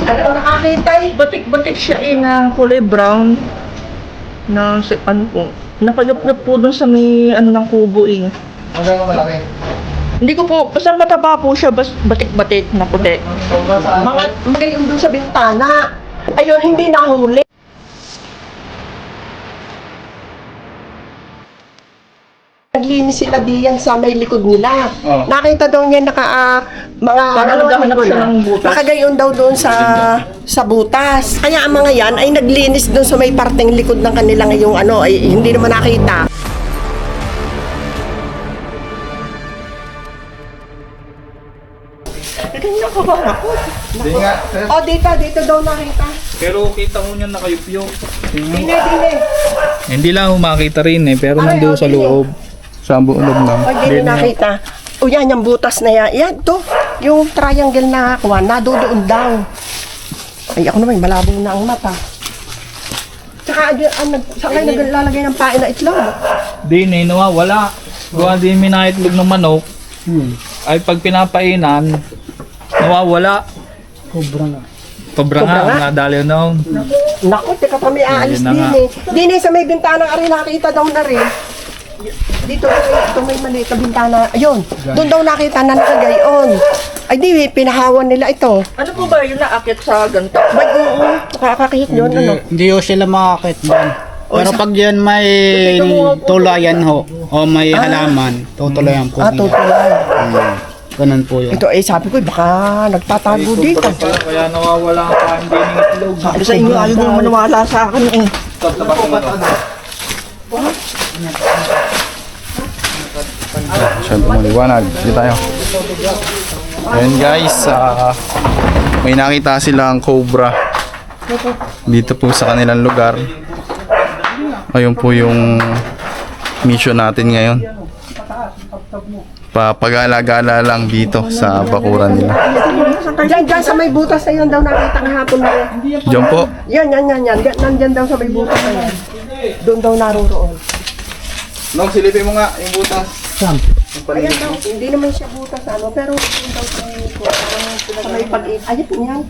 Ano nakakita eh? Batik-batik siya na kulay brown. Na ano po. Nakayup-yup po dun sa may ano ng kubo eh. Hanggang malaki. Hindi ko po, basta mataba po siya, batik-batik na puti. Mga magayon dun sa bintana. Ayun, hindi nahuli. Naglinis sila diyan sa may likod nila. Oh. Nakita daw niya mga Parang naghahanap siya ng butas. Nakagayon daw doon sa butas. Kaya ang mga yan ay naglinis doon sa may parteng likod ng kanilang yung ano ay hindi naman nakita. Ganyan ka ba ako? Hindi nga, sir. Oh, dito daw nakita. Pero kita mo niyan nakayup-yup. Dine. Hindi lang ako makita rin eh, pero Ay, nandoon sa okay. loob. Sa buong loob lang. Oh, di nakita. O yan, yung butas na yan. Yan, to. Yung triangle na kuha, nadodoon daw. Ay, ako naman, malabo na ang mata. Tsaka, saan kayo naglalagay ng pain na itlog? Di na nawawala. Gawa din minaitlog ng manok. Ay pag pinapainan, nawawala. Cobra nga. Cobra nga? Nadali na. Naku, teka pa may aalis Ayun na din nga. eh. Din eh, sa may bintanang ari nakita daw na rin. Dito, ito may maliit na bintana. Ayun, doon daw nakita na nakagayon. Ay di, pinahawan nila ito. Ano po ba yung naakit sa ganito? Ba't nakakakihit yun, ano? Hindi ho sila makakit doon. Pero sa- pag yan may tulayan ho, o may halaman, tutulayan po. nila. Tutulay. Ganun po yun. Ito sabi ko, baka nagtatago dito. Kaya nawawala ang kain din ng itlog. Sabi sa inyo, ayaw mo maniwala sa akin eh. Masyado maliwanag. Dito tayo. Ayun guys, may nakita silang cobra dito po sa kanilang lugar. Ayun po yung mission natin ngayon. Papagala-gala lang dito sa bakuran nila. Diyan sa may butas na yun daw nakita ng hapon na yan. Diyan po. Yan. Nandyan daw sa may butas na yan. Doon daw naroroon. Nong, silipin mo nga yung butas. Ayan daw, hindi naman siya butas ano, pero doon daw sa may pag-it. Ayun yan.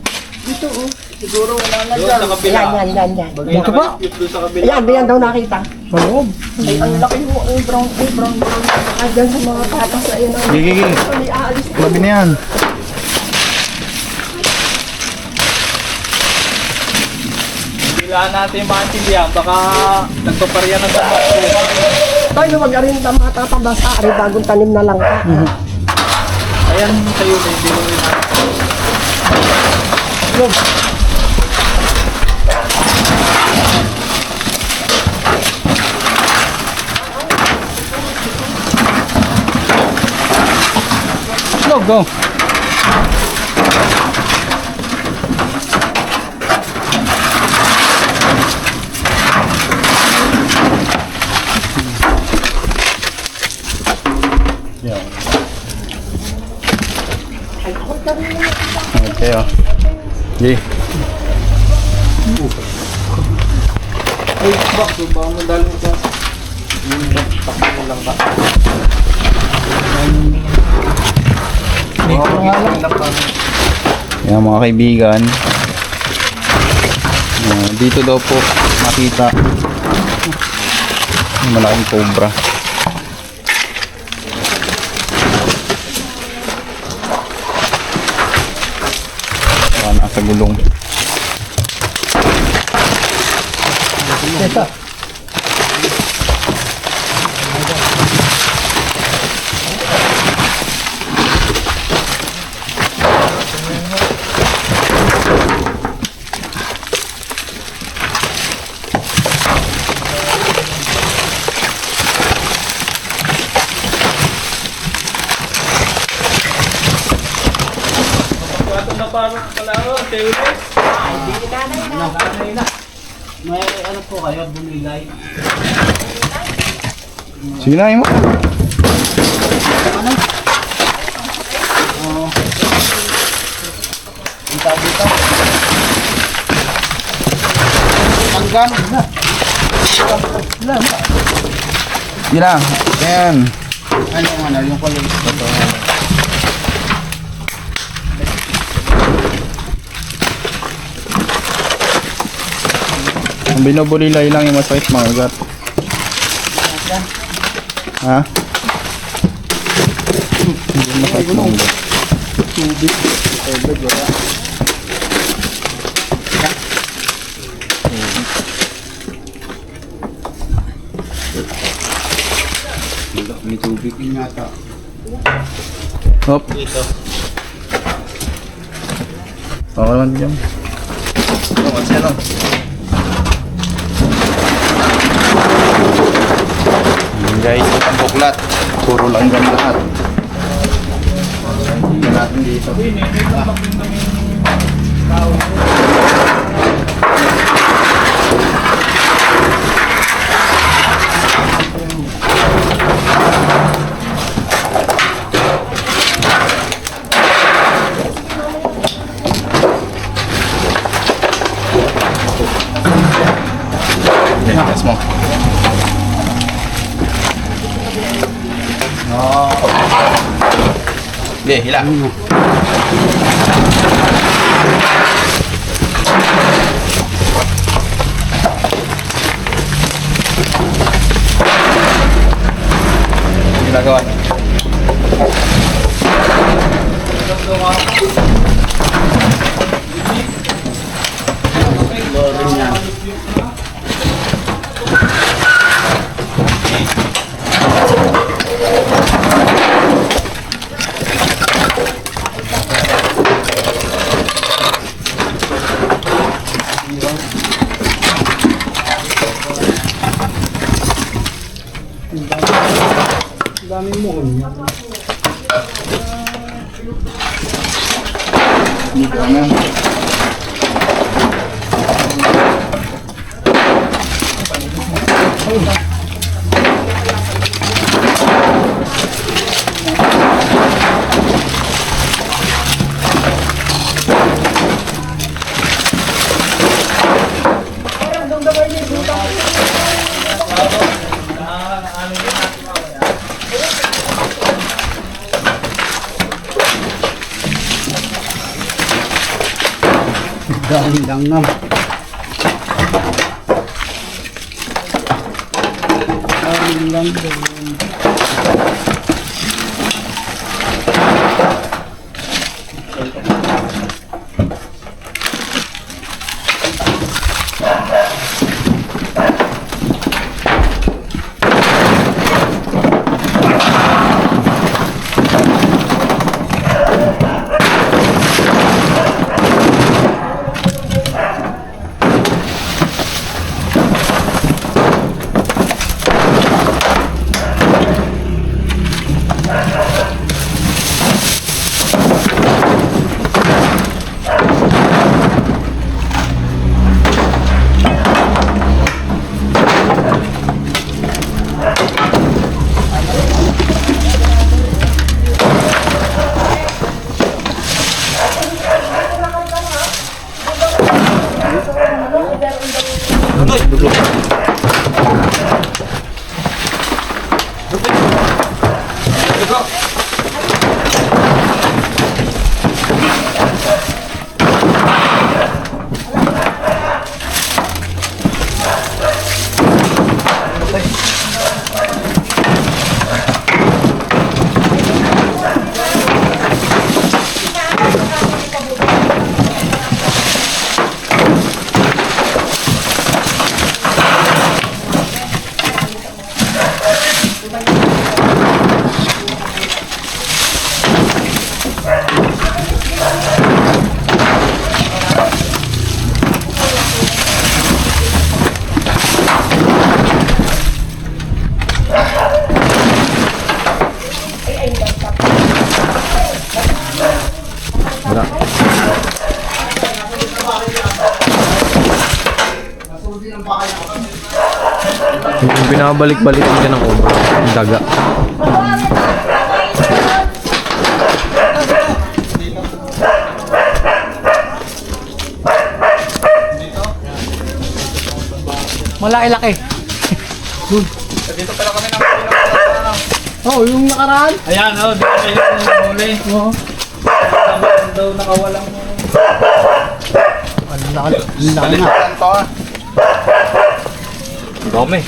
Dito oh. Siguro wala na dyan. Sa kabila. Yan. Dito ba? Doon sa kabila. Yan daw nakita. Ay, ang laki mo, brown. Ay, dyan sa mga patas na yun. Gigi. May aalis na. Labi na yan. Kailangan natin maintindihan. Baka nagpaparya ng tambak. Tayo na mag-arin na matatabasa. Ari bagong tanim na lang ka. Ayan sa'yo na yung binuhin natin. Go. Okay, oh. Gigi. Ay, bak. Baka madali ka. Takbo mo lang ba? Yan mga kaibigan. Dito daw po makita yung malaking cobra. Nasa gulong. Na parang pala ako, tayo ulit. May ano po kayo, bumilay. Sige na, mo. Dito. Hanggang. Sige na. Ayan. Ano, yung kulay. Ang binubulilay lang yung masakit mga ugat. Ha? Hindi masakit mga ugat. May tubig din yata. Hop. Okay naman dyan. Ayan guys, itong buklat. Puro langgam lahat. Tingnan natin dito. Yes mo. Hindi, hila. Ginagawa. Dito na. Dami langgam. Dami langgam. Yung binabalik-balikan ka ng cobra, yung daga. Malaki-laki. Dito pala kami ng Oh, yung nakaraan. Ayan, oh, dito kayo yung huli. Oo. Daw nakawalang Ang laki na. Balikan to ah. Dami.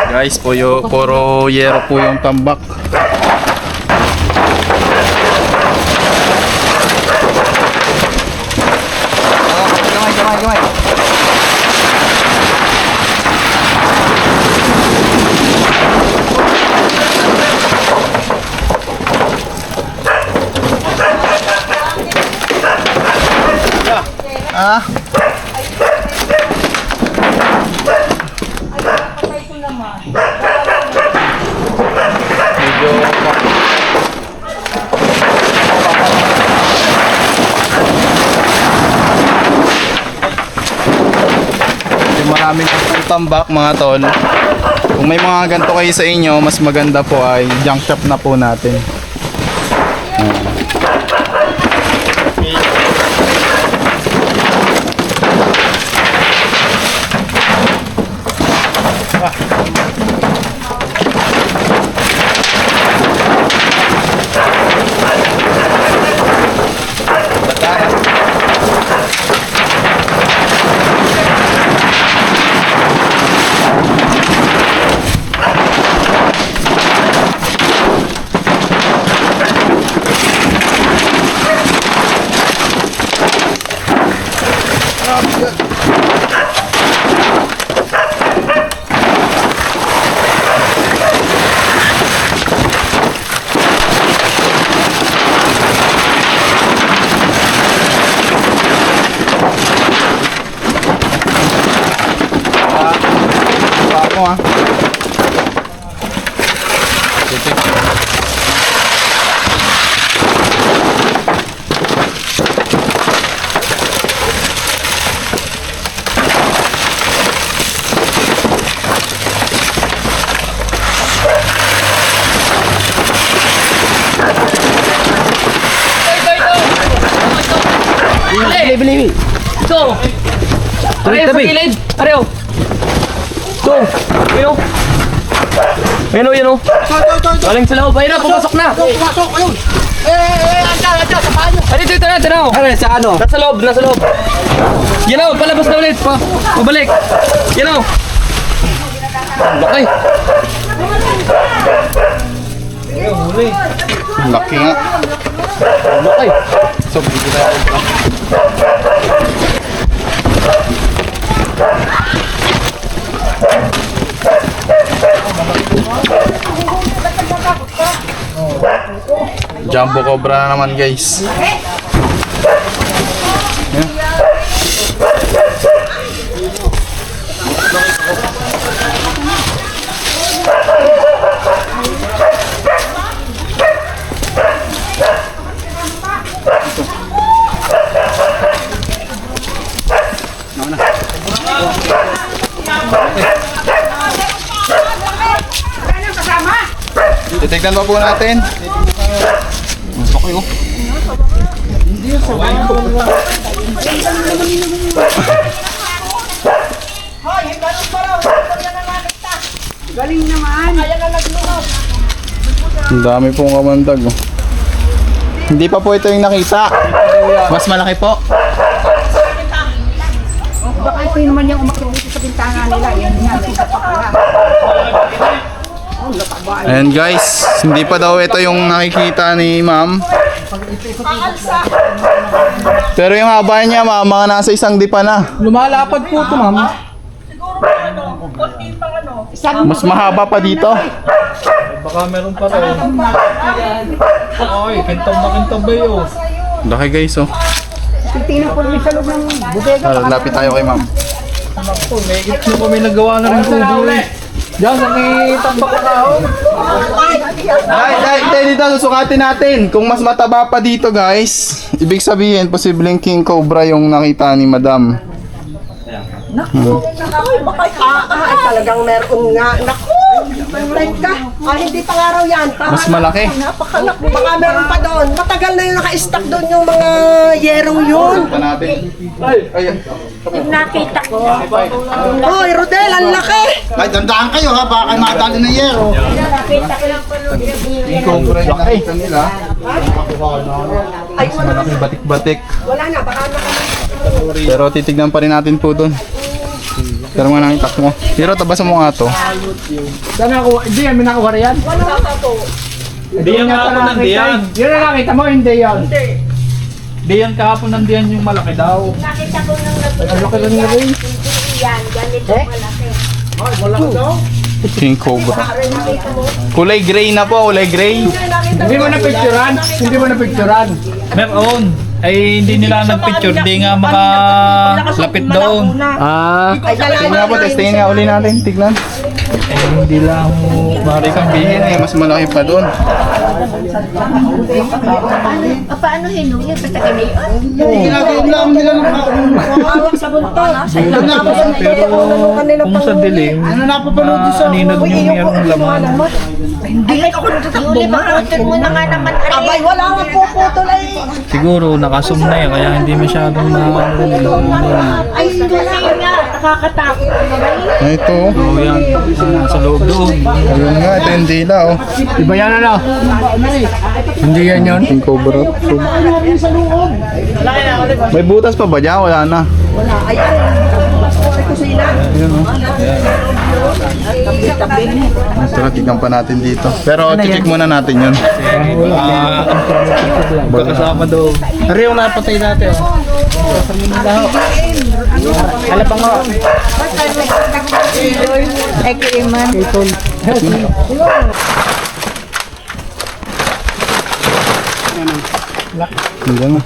Guys, puro yero po yung tambak. Yung maraming tambak mga tol. Kung may mga ganito kayo sa inyo, mas maganda po ay junk shop na po natin. Ako ah. Bili. Ito! Pareho sa gilid! Pareho! Ito! Ayun o! Ayun o, yun o! Galing sa loob! Ayun na, pumasok na! Pumasok, ayun. Andiyan, sa paano? Ay, dito na, ito na o! Ano, sa ano? Nasa loob, nasa loob! Yan o, palabas na ulit! Pabalik! Yan o! Laki! Laki nga. Laki! So, dito tayo. Jumbo cobra na naman guys. Titignan pa po natin. Okay oh. Galing naman. Ang dami pong kamandag oh. Hindi pa po ito yung nakita. Mas malaki po. Baka ito naman yung umakyong dito sa bintana nila. Yan nga, nakita pa pala. Ayan guys, hindi pa daw ito yung nakikita ni ma'am. Pero yung haba niya ma'am, mga nasa isang dipa na. Lumalapad po ito, ma'am. Mas mahaba pa dito. Baka meron pa rin. Ay, kintab na kintab ba yun? Laki guys oh. Titingnan po namin sa loob ng bodega. Tara, lapit tayo kay ma'am. Naku, may git na kami nagawa na rin kubo eh. Diyan sa may tambak na kaon. Dito susukatin natin. Kung mas mataba pa dito guys, ibig sabihin posibleng king cobra yung nakita ni madam. Ay, talagang meron nga. Naku! Right ka? Hindi pa nga raw yan. Mas malaki. Napakalak. Baka meron pa doon. Matagal na yung naka-stack doon yung mga yerong yun. Pa natin. Ayan. Nakita ko. Hoy, Rodel, ang laki! Ay, dandaan kayo ha, baka kayo makadali ng yero. Nakita ko lang po nung Yung cobra yung nakita nila. Ay, wala na. Batik-batik. Wala na. Baka na. Pero titignan pa rin natin po doon. Pero nga nang itak mo. Pero tabasan mo nga to. Sana ako, hindi yan, minakuha rin yan. Hindi yan kahapon nandiyan. Yun na nakita mo, hindi yan. Hindi yan kahapon nandiyan yung malaki daw. nakita ko nung nag-iyan. Yan, ganito malaki. King Cobra. Kulay gray na po, kulay gray. Hindi mo na picturean. Hindi mo na picturean. Meron. Ay hindi nila nag-picture. Hindi nga makalapit doon. Ay, Tingnan nga po, testingin nga uli natin. Tignan. Eh hindi lang Mari kang bihin eh, mas malaki pa doon. Paano hinuya sa tagalayon? Ginagawa lang nila ng hawak sa bunto. kung sa dilim, ano napapanood din sa ninag yung mayroong laman. Ay, ako natutakbo na. Putol mo na nga naman. Abay, wala nga puputol ay. Siguro nakasum na yan kaya hindi masyadong Ay, kasi nga, nakakatakot naman. Ito. oh, yan. Sa loob doon. Ayun nga, ito yung dila oh. Iba yan ano? Hindi yan yun. King Cobra. May butas pa ba dyan? Wala na. Ay, kusina. Ayun oh. Tara, tignan pa natin dito. Pero check muna natin yun. Kasama doon. Pero yung napatay natin. Alapang mo. Ay, kaiman. Hindi na.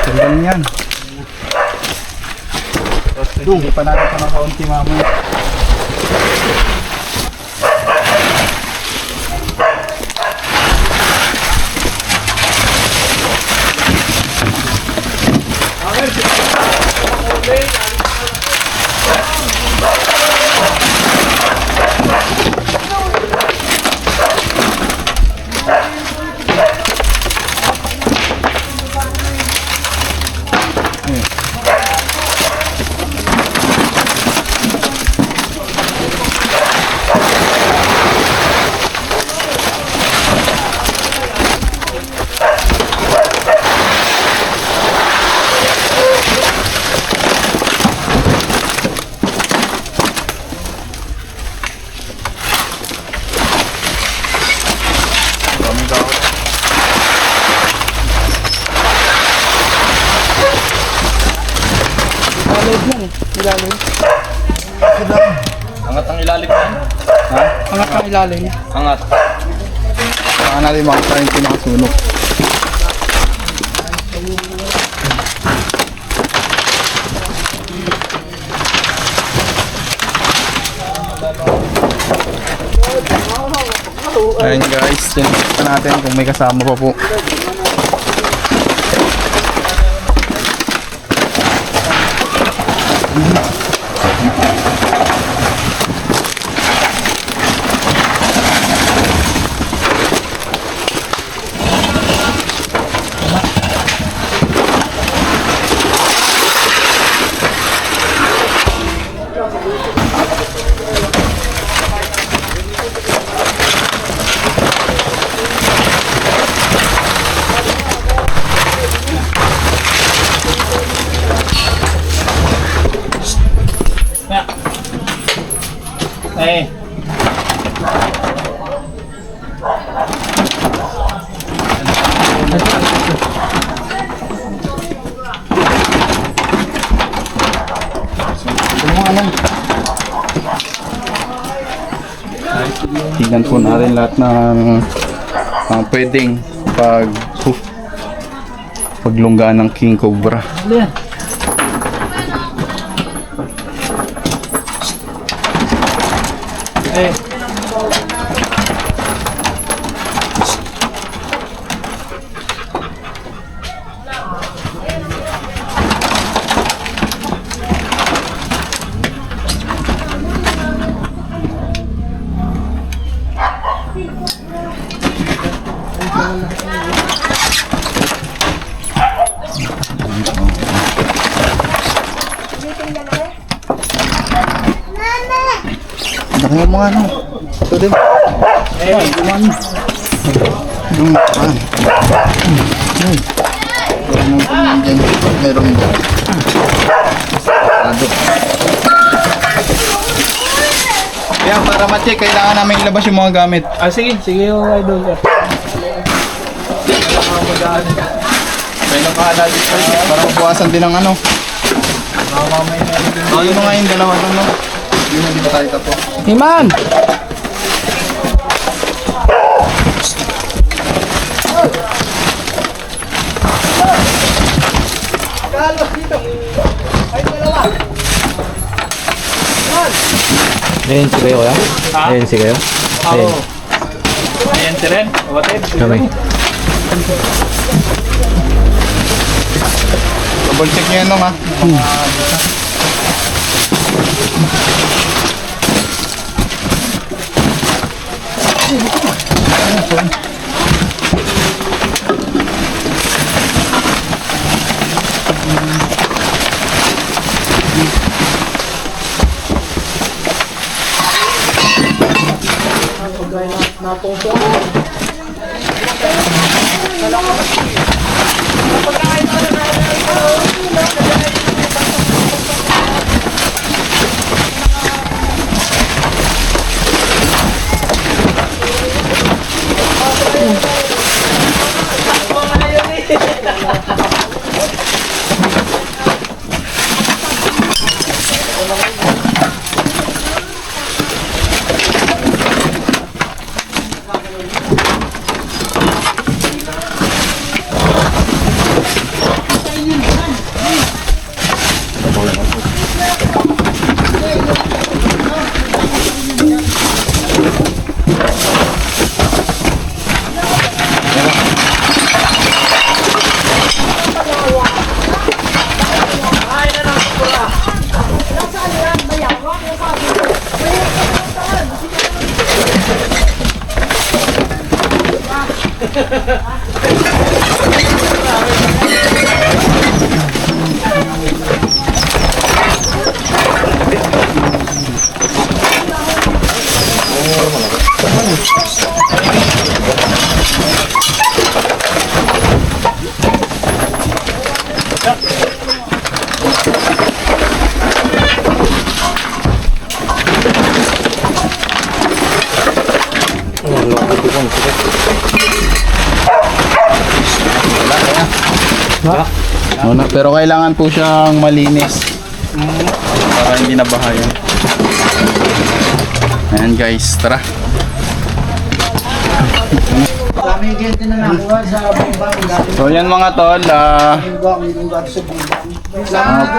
Tanggalin yan. Hindi pa natin pa ng kaunti mamaya. Angat ang ilalim yan. Angat ang ilalim. Angat. Saka natin makita yung pinakasunog. Ayan guys, tinignan natin kung may kasama pa po. Eh. Tingnan po natin lahat ng pwedeng paglunggaan ng King Cobra. Eh. Laki mo mga ano. Ito din. Meron dyan. Kaya para ma-check, kailangan namin ilabas yung mga gamit. Ah, sige yung idol. May nakahala dito para mabuwasan din ang ano. Ayun na nga yung dalawa doon, no? Yun na, di ba tayo tapo? Iman! Ayan si kayo, kuya? Ayan si kayo? Ayan. Ayan si Ren. Kapatid. Kami. Double check nyo yan, no, ha? Pero kailangan po siyang malinis para hindi nabahayan. Ayan guys, tara. So yan mga tol,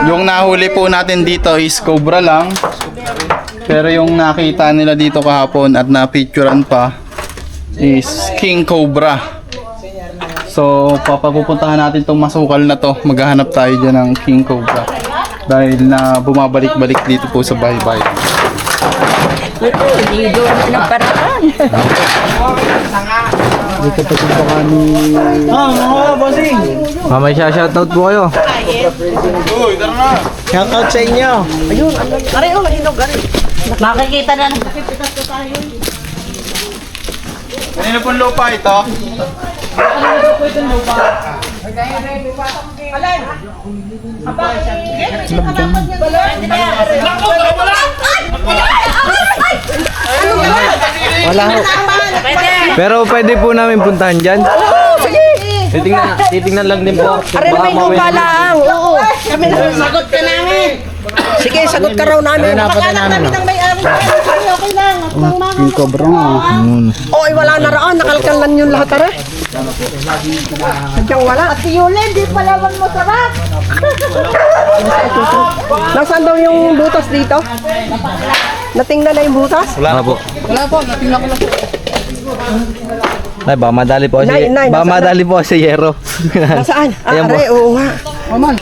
yung nahuli po natin dito is cobra lang. Pero yung nakita nila dito kahapon at na-picturean pa is king cobra. So, papapupuntahan natin itong masukal na to. Maghahanap tayo dyan ng king cobra. Dahil na bumabalik-balik dito po sa bahay-bahay. Hindi doon ng paraan. Mamay siya, shoutout po kayo. Shoutout sa inyo. Ayun, aray, oh, hinog, aray. Makikita na. Kanino pong lupa ito? Wala ho. Pero pwede po namin puntahan dyan. Titingnan lang din po. Aray, may lupa lang. Oo. Kami na, sagot ka namin. Sige, sagot ka raw namin. Napakanak namin ng may-ari. Okay lang. Yung cobra nga. Oy, wala na raon. Nakalkalan yung lahat, aray. Sadyang wala. At Yulin, di palawan mo sarap. Nasaan daw yung butas dito? Natingnan na yung butas? Wala po. Wala po, natingnan ko lang. Ay, baka madali po kasi. Nay, Baka nasaan madali po kasi yero. Nasaan? Ah, Ayan po. aray, oo nga. Aman,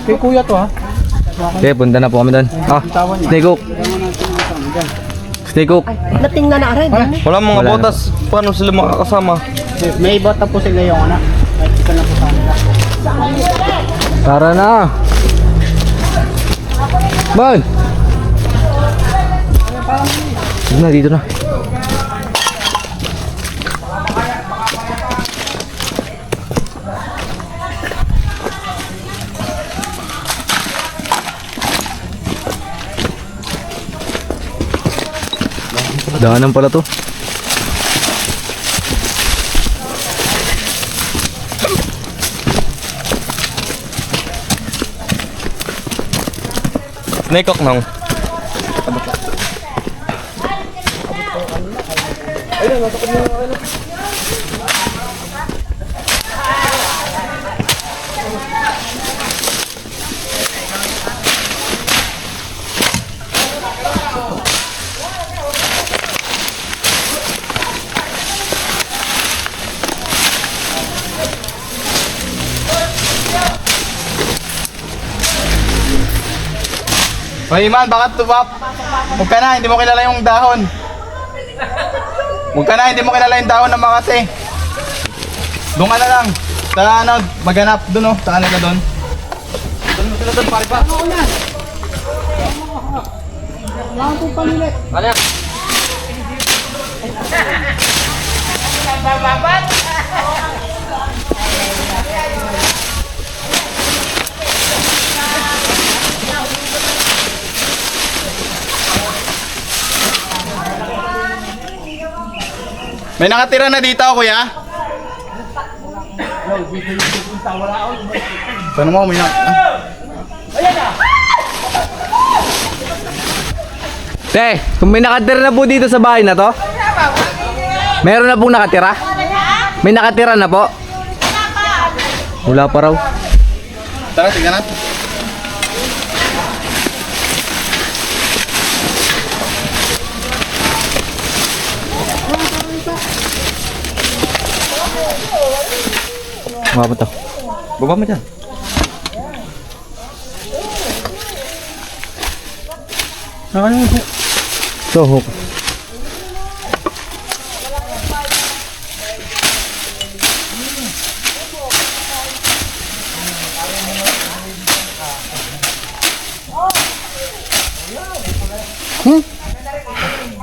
kay kuya to ha. Okay, punta na po kami doon. Snake hook. Snake hook. Natingnan na, aray. Wala mga botas. Paano sila makakasama? May bota po sila yung anak. Kahit ito na po sa kanila. Tara na. Ban! Dito na, dito na. Daanan pala to. Naikok nang. Hoy man, bakit tubap? Huwag ka na, hindi mo kilala yung dahon. Huwag ka na, hindi mo kilala yung dahon ng Makati. Doon ka na lang. Sa ano, maghanap doon oh. Saan ka doon? Doon mo sila doon, pare pa. Ano yan? May nakatira na dito, kuya? Paano mo, may Te, kung may nakatira na po dito sa bahay na to? Meron na pong nakatira? May nakatira na po? Wala pa raw. Tara, tingnan natin. Baba mo to. Baba mo dyan. So, hook.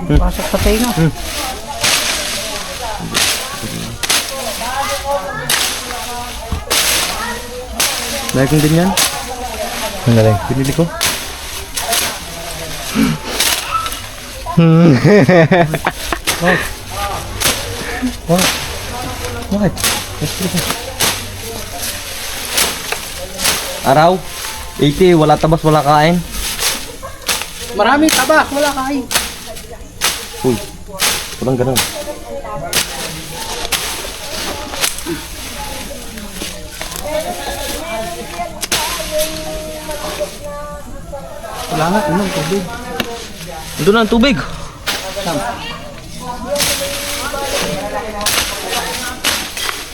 Pasok sa tayo. Like kong din yan. Ang galing. Pinili ko. Bakit? Araw? 80, wala tabas, wala kain. Maraming taba, wala kain. Uy, walang ganun. Wala nga, unang tubig. Ito na ang tubig.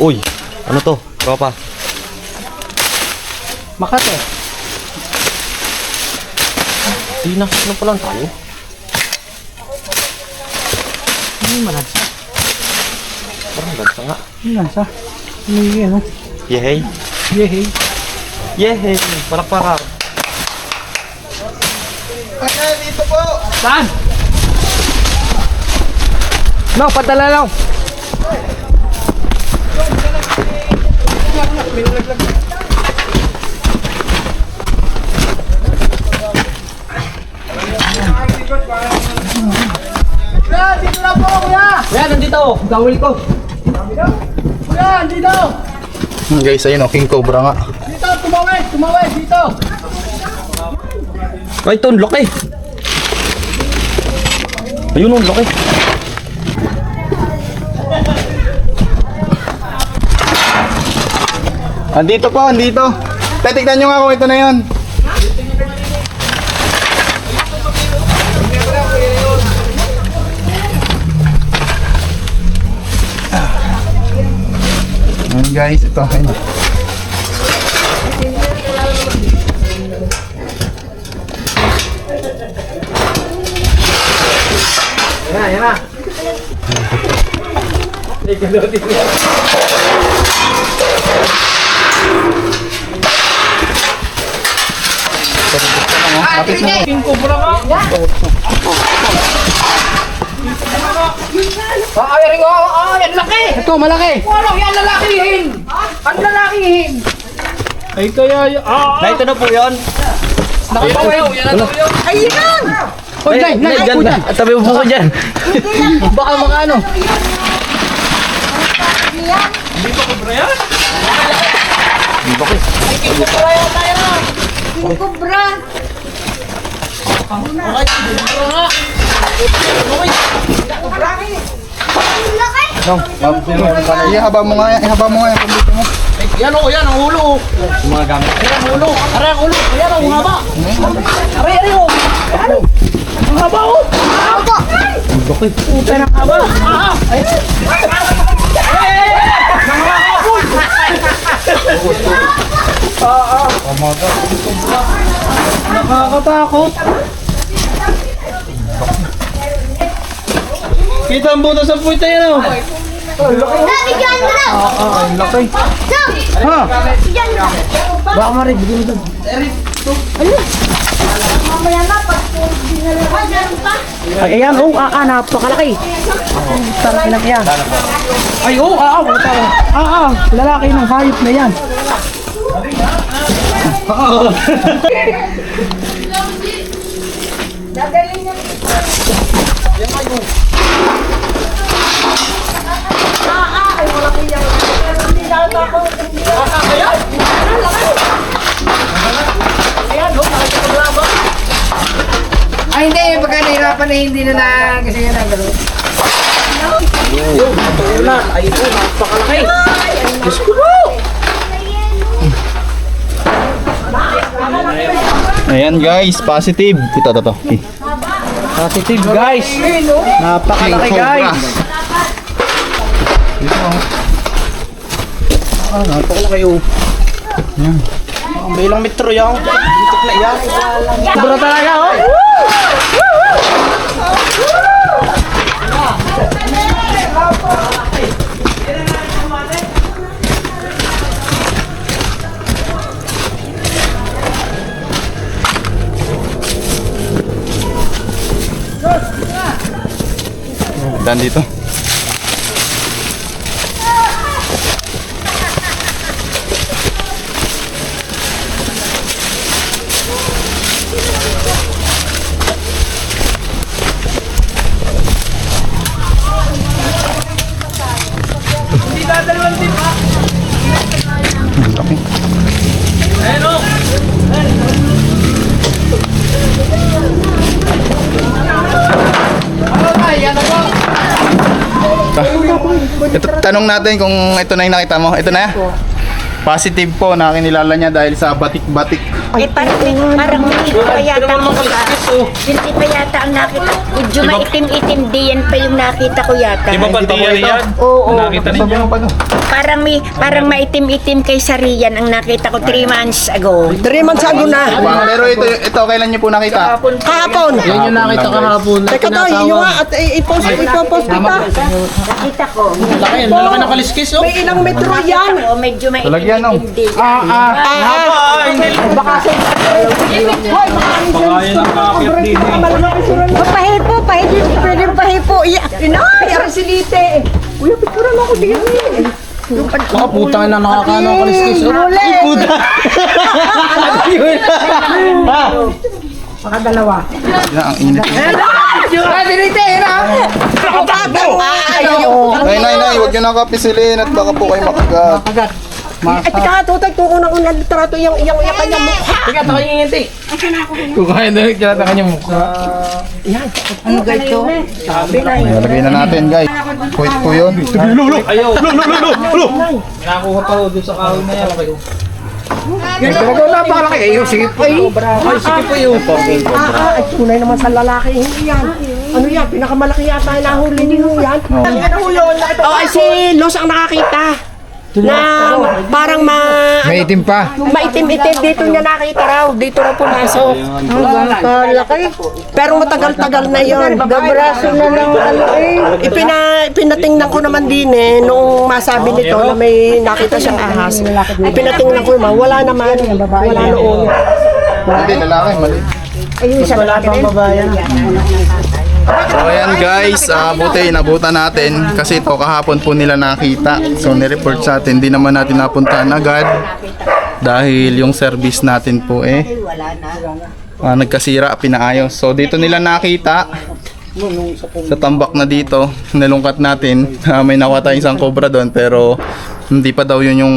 Uy, ano to? Tropa. Makati. Tinasok na pala tayo. Hindi malansa. Parang gansa nga. Malansa. Hindi ano. Yehey. Yehey. Yehey. Parak-parak. Ay, dito po! Saan? No, padala lang. Kuya, dito na po, kuya! Kuya, nandito. Gawil ko. Kuya, dito! Guys, ayun oh, King Cobra nga. Dito, tumawid, dito! Ay, ito, laki. Ayun, ang laki. Andito po, andito. Titignan nyo nga kung ito na yun. Ayan guys, ito. Ayan. Yan na. Lapit na. King Cobra ka? Ay, Ringo, yan laki! Ito, malaki. Wala, yan lalakihin! Ang lalakihin! Ay kaya Ito na po yun. Nakatayo, yan na tayo. Oy, nay, Dyan, ako dyan. tabi mo po ko dyan. Baka makaano. Ihaba mo nga yan. Ihaba mo nga yan. Pagdito mo. Yan o, yan ang ulo. Mga gamit. Yan ang ulo. Aray ang ulo. Yan ang haba. Aray, aray o. Ang haba o. Puta ng haba. Nakakatakot. Kita ang butas sa puwita yan oh. Ha? Baka marig, bigyan mo doon. Ay, ayan, oh, napakalaki. Sarap na yan. Ay, oo, lalaki ng hayop na yan. Ay, hindi. Pagka nahirapan na hindi na kasi yan ang gano'n. Ayan guys, positive. Ito. Okay. Positive, guys. Napakalaki, King Cobra. guys. Napakalaki, oh. Ang bilang metro yan. Bitik na yan. Sobra talaga, oh. Dan dito. Ito, tanong natin kung ito na yung nakita mo. Ito na. Positive po na kinilala niya dahil sa batik-batik. Eh, parang hindi pa yata hindi pa yata ang nakita. Medyo maitim-itim di yan pa yung nakita ko yata. Di ba bantiyan yan? Oo. Nakita ninyo? Parang maitim-itim kay Sarian ang nakita ko 3 months ago. 3 months ago na. Pero ito kailan niyo po nakita? Kahapon. Yan yung nakita kahapon. Teka to, yung nga, at ipost kita. Nakita ko. Malaki ng kaliskis, oh. May ilang metro yan. Oo, medyo Talagyan, no? maitim-itim di. Baka yan ang kakit din eh. Pahipo, pwede pahipo. Inay, arsilite. Kuya, picturean ako din. Mga putang na nakakaano ang kaliskis, oh. Puta. Pakadalawa. Yan, ang init. Nay, huwag niyo nakapisilin at baka po kayo makagat. Ay, tika, tutay, kung unang litrato yung kanyang mukha. Teka, taka yung ngiti. Kung kaya na nagkilata kanyang mukha. Ano ganito? Lagay na natin, guys. Wait po yun. Ayaw. Nakuha pa ko doon sa kahoy na yan. Napakalaki. Ay, sige po. Ay, sige po yun. Ay, tunay naman sa lalaki. Hindi yan. Ano yan? Pinakamalaki yata yung nahuli niyo yan. Ano yun? Oh, ay si Los ang nakakita. Na parang Maitim pa. maitim-itim dito niya nakita raw. Dito raw pumasok. Laki. Pero matagal-tagal na yon. Gabraso na lang ano eh. Ipinatingnan ko naman din eh nung masabi nito na may nakita siyang ahas. Ipinatingnan ko naman wala naman. Wala noon. Hindi, lalaki, mali. Ayun isa lalaki din. So ayan guys, buti inabutan natin kasi ito kahapon po nila nakita. So nireport sa atin, di naman natin napuntahan agad dahil yung service natin po nagkasira, pinaayos. So dito nila nakita sa tambak na dito, nalungkat natin. May nakuha tayong isang cobra doon pero hindi pa daw yun yung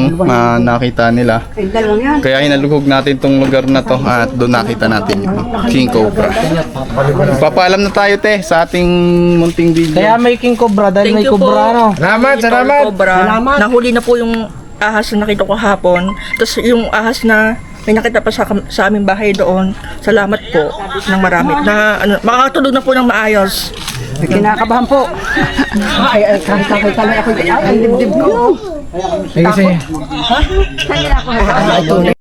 nakita nila. Kaya hinalugog natin tong lugar na to at doon nakita natin yung king cobra. Papaalam na tayo te sa ating munting video. Kaya may king cobra dahil may cobra ano. Salamat. Nahuli na po yung ahas na nakita ko hapon. Tapos yung ahas na may nakita pa sa aming bahay doon. Salamat po ng marami. Na makakatulog na po ng maayos. Kinakabahan po. Ay, kahit ako. Ay, dibdib ko. Sige. Ito